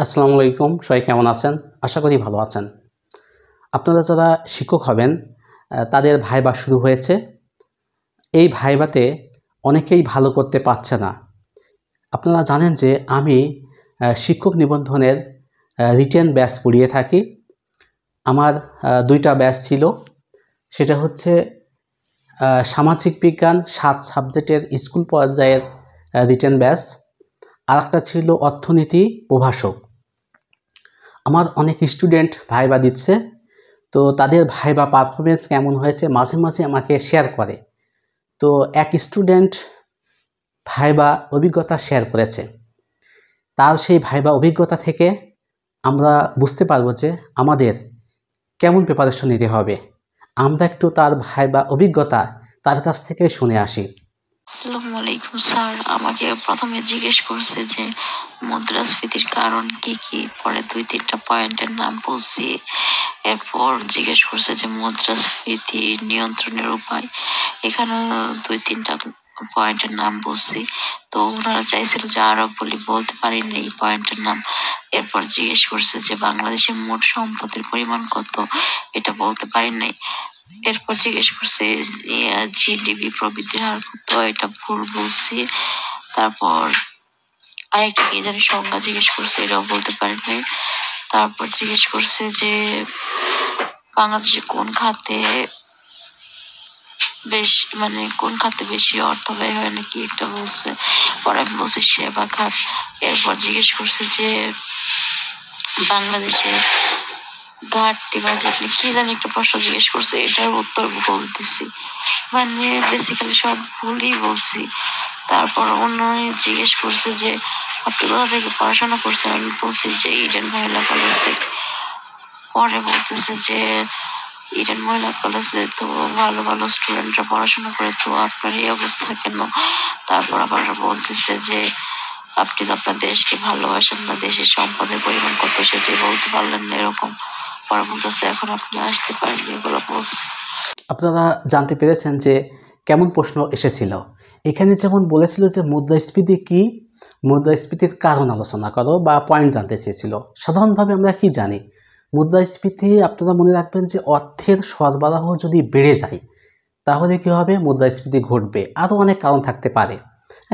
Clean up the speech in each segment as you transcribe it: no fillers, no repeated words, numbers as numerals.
আসসালামু আলাইকুম, সবাই কেমন আছেন? আশা করি ভালো আছেন। আপনারা যারা শিক্ষক হবেন তাদের ভাইবা শুরু হয়েছে। এই ভাইবাতে অনেকেই ভালো করতে পারছে না। আপনারা জানেন যে আমি শিক্ষক নিবন্ধনের রিটেন ব্যাচ পড়িয়ে থাকি। আমার ২ টা ব্যাচ ছিল। সেটা হচ্ছে সামাজিক বিজ্ঞান ৭ সাবজেক্টের স্কুল পর্যায়ের রিটেন ব্যাচ। আরেকটা ছিল অর্থনীতি প্রভাষক। আমার অনেক স্টুডেন্ট ভাইবা দিচ্ছে। তো তাদের ভাইবা পারফরমেন্স কেমন হয়েছে মাঝে মাঝে আমাকে শেয়ার করে। তো এক স্টুডেন্ট ভাইবা অভিজ্ঞতা শেয়ার করেছে। তার সেই ভাইবা অভিজ্ঞতা থেকে আমরা বুঝতে পারবো যে আমাদের কেমন প্রিপারেশন নিতে হবে। আমরা একটু তার ভাইবা অভিজ্ঞতা তার কাছ থেকে শুনে আসি। আসসালামু আলাইকুম স্যার, আমাকে প্রথমে জিজ্ঞেস করছে যে মুদ্রাস্ফীতির কারণ কি কি, পরে 2-3টা পয়েন্টের নাম বলছি। এরপর জিজ্ঞেস করছে যে মুদ্রাস্ফীতি নিয়ন্ত্রণের উপায়, এখানে 2-3টা পয়েন্টের নাম বলছি। তো ওনারা চাইছিল যে আরো বলতে পারিনি এই পয়েন্টের নাম। এরপর জিজ্ঞেস করছে যে বাংলাদেশের মোট সম্পদের পরিমাণ কত, এটা বলতে পারি নাই। এরপর জিজ্ঞেস করছে জিডিপি প্রবৃদ্ধির হার কত, এটা ভুল বলছি। তারপর আরেকটা কি জানি সংজ্ঞা জিজ্ঞেস করছে, এটাও বলতে পারি নাই। তারপর জিজ্ঞেস করছে যে বাংলাদেশে কোন খাতে বেশি অর্থ ব্যয় হয় নাকি একটা বলছে, পরে আমি বলছি সেবা খাত। এরপর জিজ্ঞেস করছে যে বাংলাদেশে ঘাটতি বাজেট কি জানি একটা প্রশ্ন জিজ্ঞেস করছে, এটার উত্তর বলতেছি। মানে বেসিক্যালি সব ভুলই বলছি। তারপর অন্য জিজ্ঞেস করছে যে আপনি কোথা থেকে পড়াশোনা করছেন, আমি বলছি যে ইডেন মহিলা কলেজ থেকে। পরে বলতেছে যে ইডেন মহিলা কলেজে তো ভালো ভালো স্টুডেন্টরা পড়াশোনা করে, তো আপনার এই অবস্থা কেন? তারপর আবার বলতেছে যে আপনি তো আপনার দেশকে ভালোবাসেন না, দেশের সম্পদের পরিমাণ কত সেটাই বলতে পারলেন না, এরকম। পরে বলতেছে এখন আপনি আসতে পারেন, এগুলো বলছে। আপনারা জানতে পেরেছেন যে কেমন প্রশ্ন এসেছিল। এখানে যেমন বলেছিল যে মুদ্রাস্ফীতি কি, মুদ্রাস্ফীতির কারণ আলোচনা করো বা পয়েন্ট জানতে চেয়েছিল। সাধারণভাবে আমরা কি জানি, মুদ্রাস্ফীতি আপনারা মনে রাখবেন যে অর্থের সরবরাহ যদি বেড়ে যায় তাহলে কী হবে, মুদ্রাস্ফীতি ঘটবে। আরও অনেক কারণ থাকতে পারে।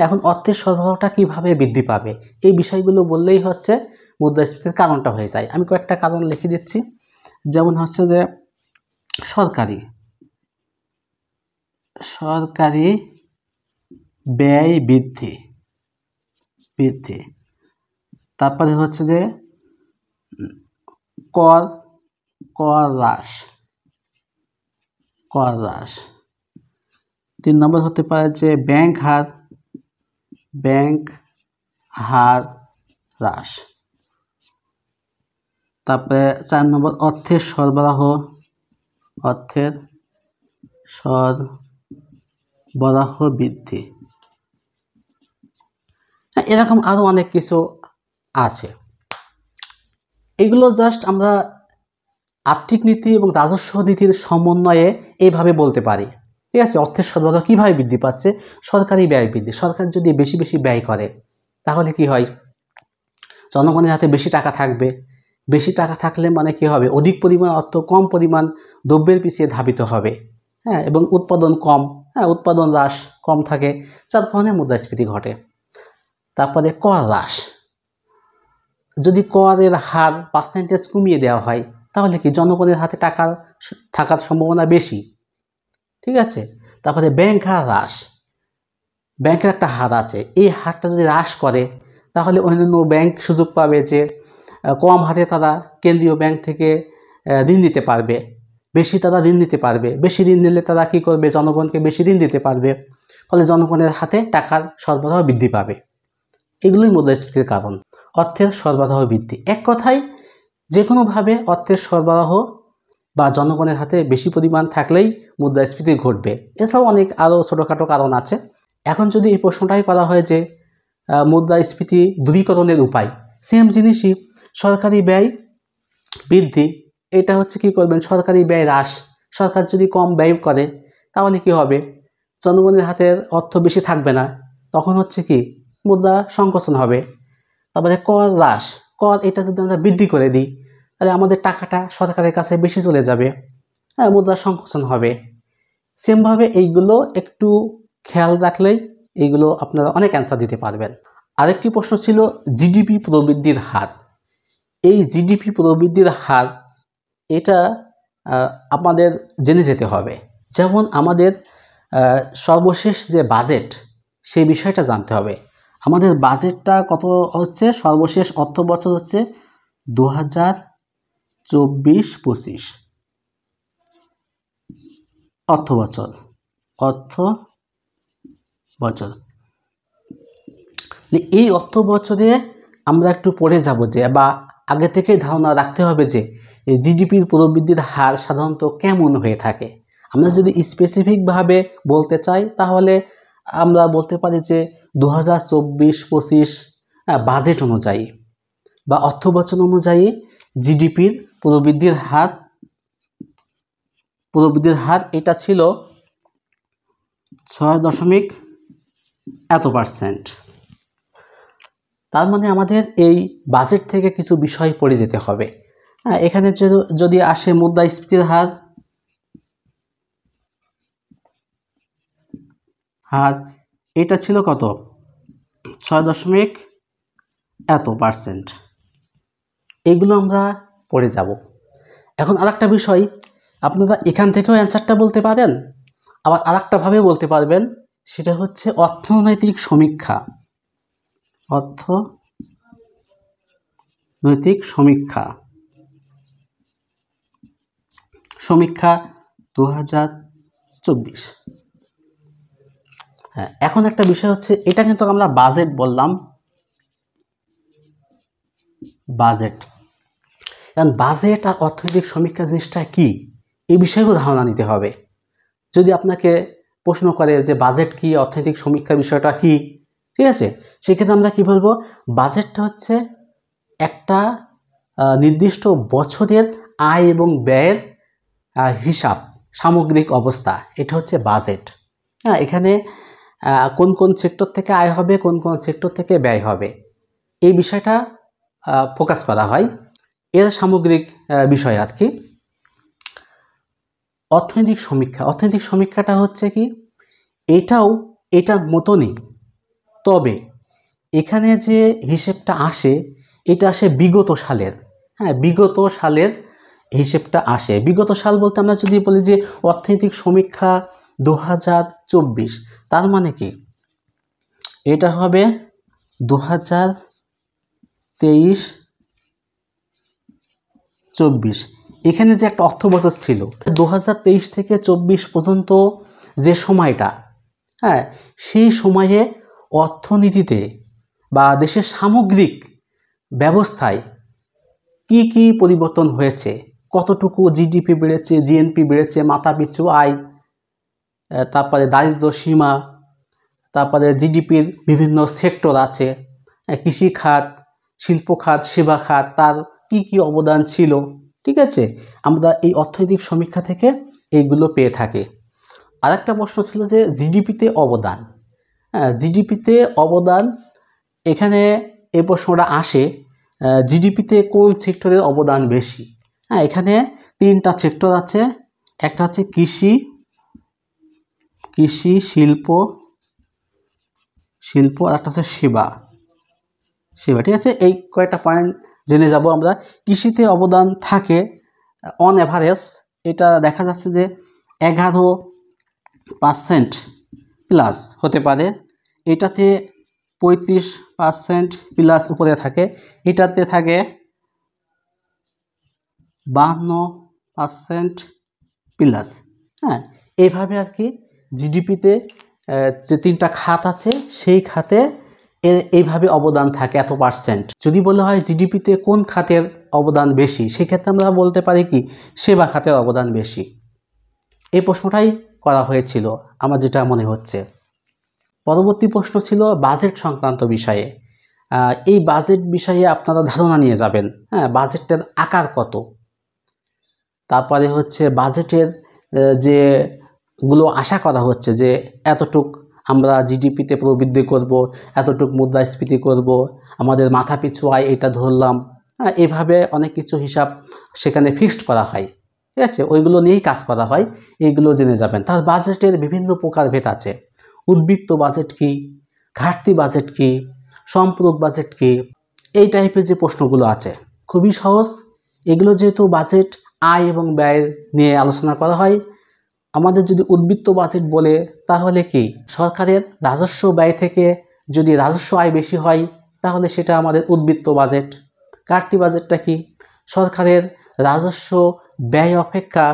এখন অর্থের সরবরাহটা কিভাবে বৃদ্ধি পাবে এই বিষয়গুলো বললেই হচ্ছে মুদ্রাস্ফীতির কারণটা হয়ে যায়। আমি কয়েকটা কারণ লিখে দিচ্ছি। যেমন হচ্ছে যে সরকারি ব্যয় বৃদ্ধি, তারপরে হচ্ছে যে কর হ্রাস। 3 নম্বর হতে পারে যে ব্যাংক হার হ্রাস। তারপরে 4 নম্বর অর্থের সরবরাহ বৃদ্ধি। এরকম আরও অনেক কিছু আছে। এগুলো জাস্ট আমরা আর্থিক নীতি এবং রাজস্ব নীতির সমন্বয়ে এইভাবে বলতে পারি। ঠিক আছে, অর্থের সরবরাহ কীভাবে বৃদ্ধি পাচ্ছে, সরকারি ব্যয় বৃদ্ধি। সরকার যদি বেশি বেশি ব্যয় করে তাহলে কি হয়, জনগণের হাতে বেশি টাকা থাকবে। বেশি টাকা থাকলে মানে কি হবে, অধিক পরিমাণ অর্থ কম পরিমাণ দ্রব্যের পিছিয়ে ধাবিত হবে। এবং উৎপাদন কম, উৎপাদন হ্রাস কম থাকে, যার কারণে মুদ্রাস্ফীতি ঘটে। তারপরে কর হ্রাস, যদি করের হার পার্সেন্টেজ কমিয়ে দেওয়া হয় তাহলে কি জনগণের হাতে টাকা থাকার সম্ভাবনা বেশি। ঠিক আছে। তারপরে ব্যাংক হার হ্রাস, ব্যাংকের একটা হার আছে, এই হারটা যদি হ্রাস করে তাহলে অন্যান্য ব্যাংক সুযোগ পাবে যে কম হারে তারা কেন্দ্রীয় ব্যাংক থেকে ঋণ নিতে পারবে, বেশি ঋণ নিলে তারা কী করবে, জনগণকে বেশি ঋণ দিতে পারবে, ফলে জনগণের হাতে টাকার সরবরাহ বৃদ্ধি পাবে। এগুলোই মুদ্রাস্ফীতির কারণ, অর্থের সরবরাহ বৃদ্ধি। এক কথায় যে কোনোভাবে অর্থের সরবরাহ বা জনগণের হাতে বেশি পরিমাণ থাকলেই মুদ্রাস্ফীতি ঘটবে। এছাড়াও অনেক আরও ছোটোখাটো কারণ আছে। এখন যদি এই প্রশ্নটাই করা হয় যে মুদ্রাস্ফীতি দূরীকরণের উপায়, সেম জিনিসই, সরকারি ব্যয় বৃদ্ধি। এটা হচ্ছে কি করবেন, সরকারি ব্যয় হ্রাস। সরকার যদি কম ব্যয় করে তাহলে কি হবে, জনগণের হাতের অর্থ বেশি থাকবে না, তখন হচ্ছে কি মুদ্রা সংকোচন হবে। তারপরে কর হ্রাস, কর এটা যদি আমরা বৃদ্ধি করে দিই তাহলে আমাদের টাকাটা সরকারের কাছে বেশি চলে যাবে, হ্যাঁ, মুদ্রা সংকোচন হবে। সেমভাবে এইগুলো একটু খেয়াল রাখলেই এইগুলো আপনারা অনেক অ্যান্সার দিতে পারবেন। আরেকটি প্রশ্ন ছিল জিডিপি প্রবৃদ্ধির হার। এই জিডিপি প্রবৃদ্ধির হার এটা আমাদের জেনে যেতে হবে। যেমন আমাদের সর্বশেষ যে বাজেট সেই বিষয়টা জানতে হবে। আমাদের বাজেটটা কত হচ্ছে, সর্বশেষ অর্থ বছর হচ্ছে 2024-25 অর্থ বছর। এই অর্থ বছরে আমরা একটু পড়ে যাব যে, বা আগে থেকে ধারণা রাখতে হবে যে এই জিডিপির প্রবৃদ্ধির হার সাধারণত কেমন হয়ে থাকে। আমরা যদি স্পেসিফিকভাবে বলতে চাই তাহলে আমরা বলতে পারি যে 2024-25 বাজেট অনুযায়ী বা অর্থ বছর অনুযায়ী জিডিপির প্রবৃদ্ধির হার এটা ছিল 6.% তার মানে আমাদের এই বাজেট থেকে কিছু বিষয় পড়ে যেতে হবে। এখানে যদি আসে মুদ্রাস্ফীতির হার এটা ছিল কত, 6.% এগুলো আমরা পড়ে যাব। এখন আরেকটা বিষয়, আপনারা এখান থেকেও অ্যান্সারটা বলতে পারেন, আবার আরেকটা ভাবে বলতে পারবেন, সেটা হচ্ছে অর্থনৈতিক সমীক্ষা 2024। হ্যাঁ, এখন একটা বিষয় হচ্ছে, এটা কিন্তু আমরা বাজেট বললাম, কারণ বাজেট আর অর্থনৈতিক সমীক্ষা জিনিসটা কি এই বিষয়েও ধারণা নিতে হবে। যদি আপনাকে প্রশ্ন করে যে বাজেট কি, অর্থনৈতিক সমীক্ষা বিষয়টা কি, ঠিক আছে, সেক্ষেত্রে আমরা কি বলবো, বাজেটটা হচ্ছে একটা নির্দিষ্ট বছরের আয় এবং ব্যয়ের হিসাব, সামগ্রিক অবস্থা, এটা হচ্ছে বাজেট। হ্যাঁ, এখানে কোন কোন সেক্টর থেকে আয় হবে, কোন কোন সেক্টর থেকে ব্যয় হবে, এই বিষয়টা ফোকাস করা হয়, এর সামগ্রিক বিষয় আর কি। অর্থনৈতিক সমীক্ষাটা হচ্ছে কি, এটার মতনই, তবে এখানে যে হিসেবটা আসে এটা আসে বিগত সালের। হ্যাঁ, বিগত সালের হিসেবটা আসে। বিগত সাল বলতে আমরা যদি বলি যে অর্থনৈতিক সমীক্ষা 2024, তার মানে কি এটা হবে 2023-24। এখানে যে একটা অর্থ বছর ছিল 2023 থেকে 24 পর্যন্ত যে সময়টা, হ্যাঁ, সেই সময়ে অর্থনীতিতে বা দেশের সামগ্রিক ব্যবস্থায় কি কি পরিবর্তন হয়েছে, কতটুকু জিডিপি বেড়েছে, জিএনপি বেড়েছে, মাথাপিছু আয়, তারপরে দারিদ্র্য সীমা, তারপরে জিডিপির বিভিন্ন সেক্টর আছে, কৃষি খাত, শিল্প খাত, সেবা খাত, তার কি কি অবদান ছিল, ঠিক আছে, আমরা এই অর্থনৈতিক সমীক্ষা থেকে এইগুলো পেয়ে থাকি। আরেকটা প্রশ্ন ছিল যে জিডিপিতে অবদান। জিডিপিতে অবদান, এখানে এই প্রশ্নটা আসে, জিডিপিতে কোন সেক্টরের অবদান বেশি। হ্যাঁ, এখানে 3টা সেক্টর আছে, একটা হচ্ছে কৃষি, শিল্প, আর একটা হচ্ছে সেবা, ঠিক আছে। এই কয়েকটা পয়েন্ট জেনে যাব আমরা। কৃষিতে অবদান থাকে অন অ্যাভারেজ, এটা দেখা যাচ্ছে যে 11% প্লাস হতে পারে, এটাতে 35% প্লাস উপরে থাকে, এটাতে থাকে 52% প্লাস। হ্যাঁ, এইভাবে আর কি জিডিপিতে যে 3টা খাত আছে সেই খাতে এইভাবে অবদান থাকে এত পার্সেন্ট। যদি বলা হয় জিডিপিতে কোন খাতের অবদান বেশি, সেক্ষেত্রে আমরা বলতে পারি কি সেবা খাতের অবদান বেশি। এই প্রশ্নটাই করা হয়েছিল আমার যেটা মনে হচ্ছে। পরবর্তী প্রশ্ন ছিল বাজেট সংক্রান্ত বিষয়ে। এই বাজেট বিষয়ে আপনারা ধারণা নিয়ে যাবেন। হ্যাঁ, বাজেটের আকার কত, তারপরে হচ্ছে বাজেটের যেগুলো আশা করা হচ্ছে যে এতটুক আমরা জিডিপিতে প্রবৃদ্ধি করব, এতটুক মুদ্রাস্ফীতি করব, আমাদের মাথা পিছু আয় এটা ধরলাম, হ্যাঁ, এভাবে অনেক কিছু হিসাব সেখানে ফিক্সড করা হয়, ঠিক আছে, ওইগুলো নিয়েই কাজ করা হয়, এইগুলো জেনে যাবেন। তার বাজেটের বিভিন্ন প্রকারভেদ আছে, উদ্বৃত্ত বাজেট কি, ঘাটতি বাজেট কি, সম্পূরক বাজেট কি, এই টাইপের যে প্রশ্নগুলো আছে খুবই সহজ। এগুলো যেহেতু বাজেট আয় এবং ব্যয় নিয়ে আলোচনা করা হয়, আমাদের যদি উদ্বৃত্ত বাজেট বলে তাহলে কি সরকারের রাজস্ব ব্যয় থেকে যদি রাজস্ব আয় বেশি হয় তাহলে সেটা আমাদের উদ্বৃত্ত বাজেট। ঘাটতি বাজেটটা কি, সরকারের রাজস্ব ব্যয় অপেক্ষা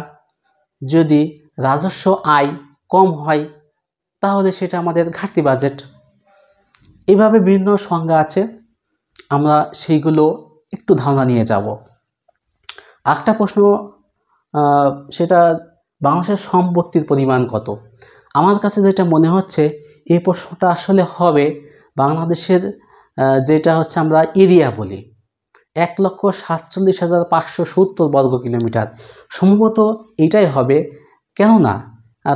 যদি রাজস্ব আয় কম হয় তাহলে সেটা আমাদের ঘাটতি বাজেট। এইভাবে বিভিন্ন সংজ্ঞা আছে, আমরা সেইগুলো একটু ধারণা নিয়ে যাব। একটা প্রশ্ন, সেটা বাংলাদেশের সম্পত্তির পরিমাণ কত। আমার কাছে যেটা মনে হচ্ছে এই প্রশ্নটা আসলে হবে বাংলাদেশের যেটা হচ্ছে আমরা এরিয়া বলি, 1,47,570 বর্গ কিলোমিটার, সম্ভবত এটাই হবে। কেননা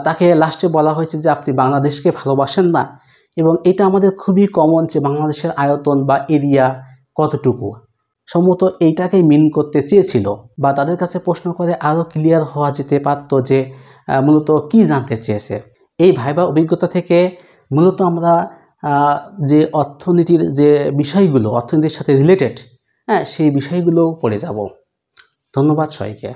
তাকে লাস্টে বলা হয়েছে যে আপনি বাংলাদেশকে ভালোবাসেন না, এবং এটা আমাদের খুবই কমন যে বাংলাদেশের আয়তন বা এরিয়া কতটুকু, সম্ভবত এইটাকেই মিন করতে চেয়েছিল, বা তাদের কাছে প্রশ্ন করে আরও ক্লিয়ার হওয়া যেতে পারত যে মূলত কি জানতে চেয়েছে। এই ভাইবা অভিজ্ঞতা থেকে মূলত আমরা যে অর্থনীতির যে বিষয়গুলো অর্থনীতির সাথে রিলেটেড, হ্যাঁ, সেই বিষয়গুলো পড়ে যাব। ধন্যবাদ সবাইকে।